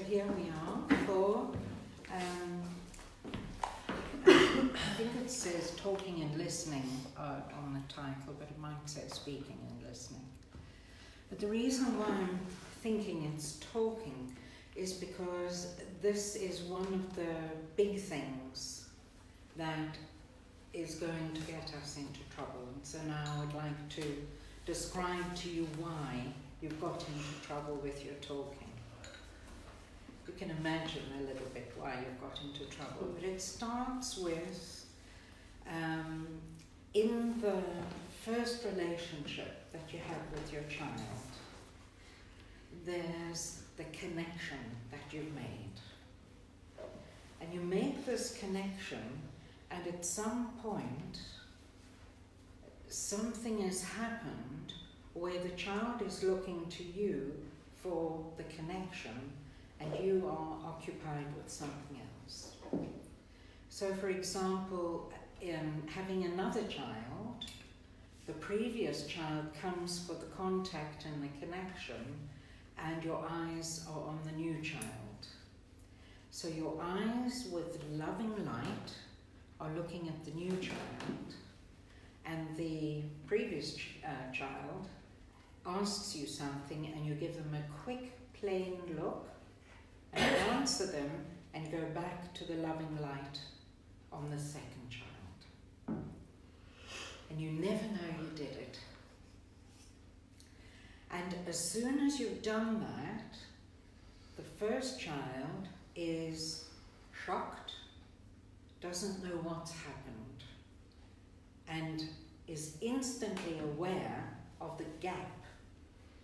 here we are for, I think it says talking and listening on the title, but it might say speaking and listening. But the reason why I'm thinking it's talking is because this is one of the big things that is going to get us into trouble. And so now I'd like to describe to you why you've got into trouble with your talking. You can imagine a little bit why you've got into trouble, but it starts with in the first relationship that you have with your child, there's the connection that you've made. And you make this connection, and at some point, something has happened where the child is looking to you for the connection, and you are occupied with something else. So, for example, in having another child, the previous child comes for the contact and the connection, and your eyes are on the new child. So your eyes with loving light are looking at the new child, and the previous child asks you something, and you give them a quick, plain look, and answer them, and go back to the loving light on the second child. And you never know you did it. And as soon as you've done that, the first child is shocked, doesn't know what's happened, and is instantly aware of the gap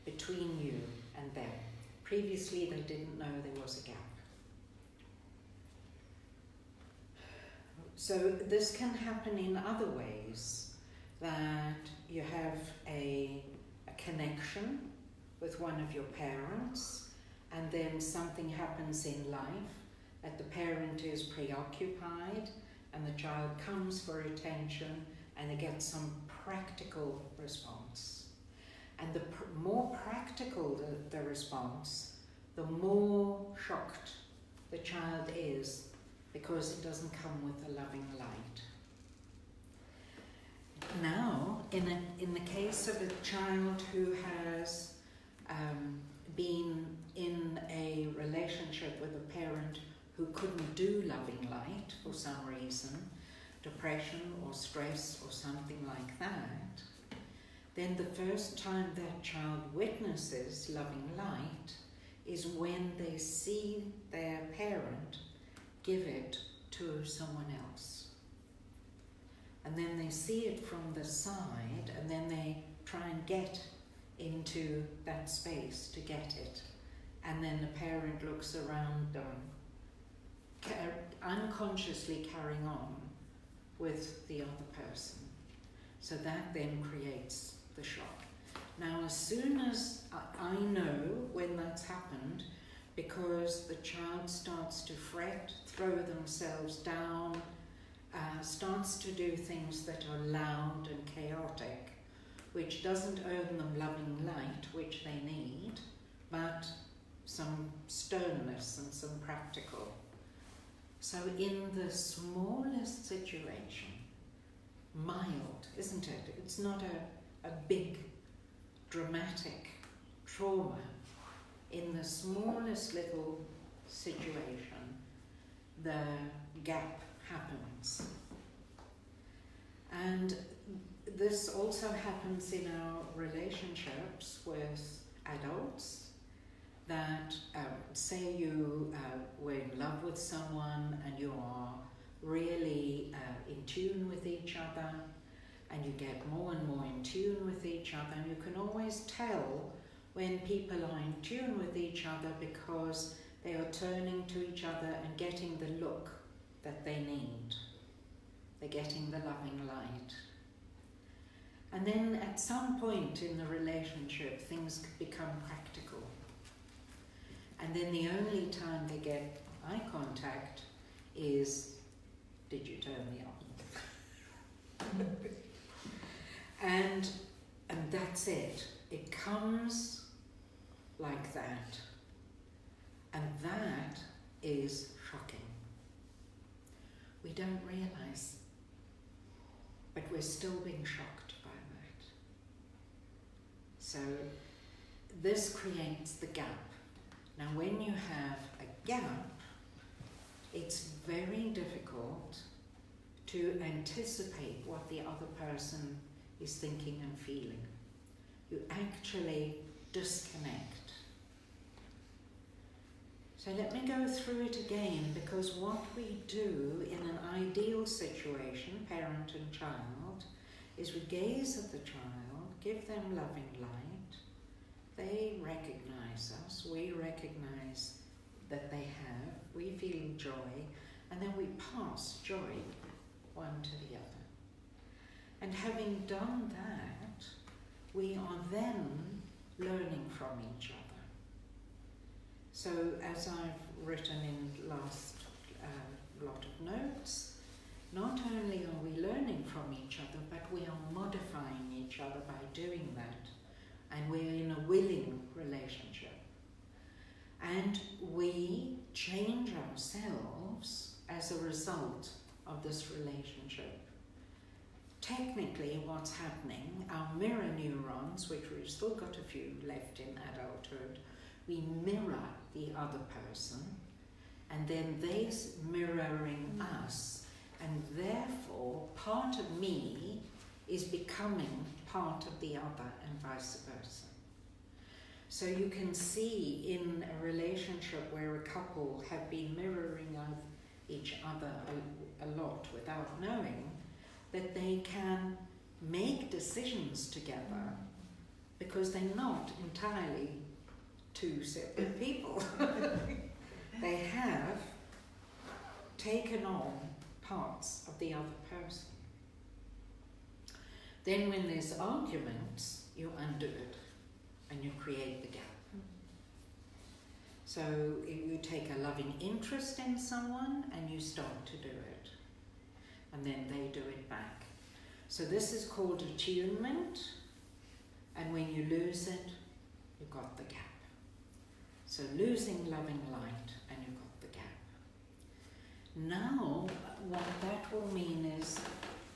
between you and them. Previously, they didn't know there was a gap. So this can happen in other ways, that you have a connection with one of your parents, and then something happens in life that the parent is preoccupied, and the child comes for attention, and they get some practical response. And the more practical the response, the more shocked the child is, because it doesn't come with a loving light. Now, in the case of a child who has been in a relationship with a parent who couldn't do loving light for some reason, depression or stress or something like that, then the first time that child witnesses loving light is when they see their parent give it to someone else. And then they see it from the side, and then they try and get into that space to get it. And then the parent looks around them, unconsciously carrying on with the other person. So that then creates the shock. Now, as soon as I know when that's happened, because the child starts to fret, throw themselves down, starts to do things that are loud and chaotic, which doesn't earn them loving light, which they need, but some sternness and some practical. So in the smallest situation, mild, isn't it? It's not a big, dramatic trauma. In the smallest little situation, the gap happens. And this also happens in our relationships with adults, that say you were in love with someone and you are really in tune with each other, and you get more and more in tune with each other, and you can always tell when people are in tune with each other because they are turning to each other and getting the look that they need. They're getting the loving light. And then at some point in the relationship, things become practical. And then the only time they get eye contact is, did you turn the oven? and that's it. It comes like that. And that is shocking. We don't realise, but we're still being shocked by that. So this creates the gap. Now when you have a gap, it's very difficult to anticipate what the other person is thinking and feeling. You actually disconnect. So let me go through it again, because what we do in an ideal situation, parent and child, is we gaze at the child, give them loving light, they recognize us, we recognize that they have, we feel joy, and then we pass joy one to the other. And having done that, we are then learning from each other. So as I've written in last lot of notes, not only are we learning from each other, but we are modifying each other by doing that. And we're in a willing relationship. And we change ourselves as a result of this relationship. Technically, what's happening, our mirror neurons, which we've still got a few left in adulthood, we mirror the other person, and then they're mirroring us, and therefore part of me is becoming part of the other, and vice versa. So you can see in a relationship where a couple have been mirroring of each other a lot without knowing, that they can make decisions together because they're not entirely two separate people. They have taken on parts of the other person. Then when there's arguments, you undo it and you create the gap. So if you take a loving interest in someone and you start to do it, and then they do it back. So this is called attunement, and when you lose it, you've got the gap. So losing loving light, and you've got the gap. Now, what that will mean is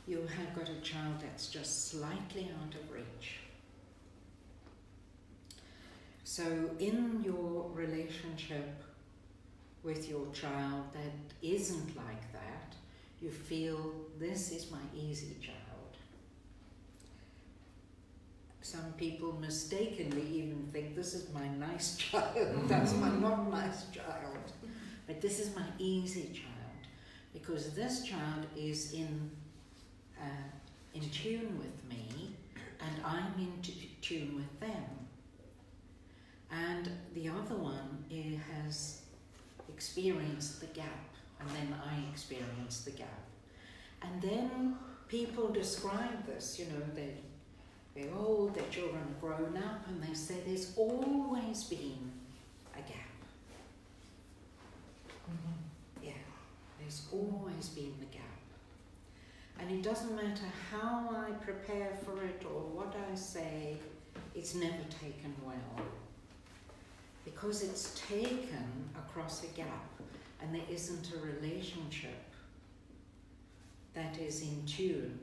you have got a child that's just slightly out of reach. So in your relationship with your child that isn't like that, you feel, this is my easy child. Some people mistakenly even think, this is my nice child, that's my not nice child. But this is my easy child, because this child is in tune with me, and I'm in tune with them. And the other one has experienced the gap, and then I experience the gap. And then people describe this, you know, they're old, their children are grown up, and they say there's always been a gap. Yeah, there's always been the gap. And it doesn't matter how I prepare for it or what I say, it's never taken well. Because it's taken across a gap, and there isn't a relationship that is in tune,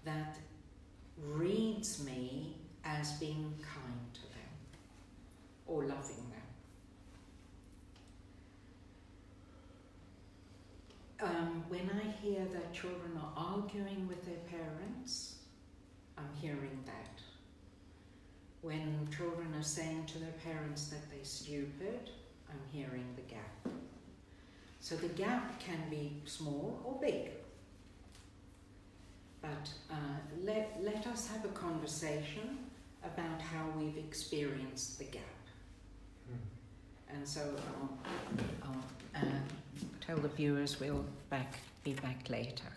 that reads me as being kind to them or loving them. When I hear that children are arguing with their parents, I'm hearing that. When children are saying to their parents that they're stupid, I'm hearing the gap. So the gap can be small or big. But let us have a conversation about how we've experienced the gap. And so I'll tell the viewers we'll be back later.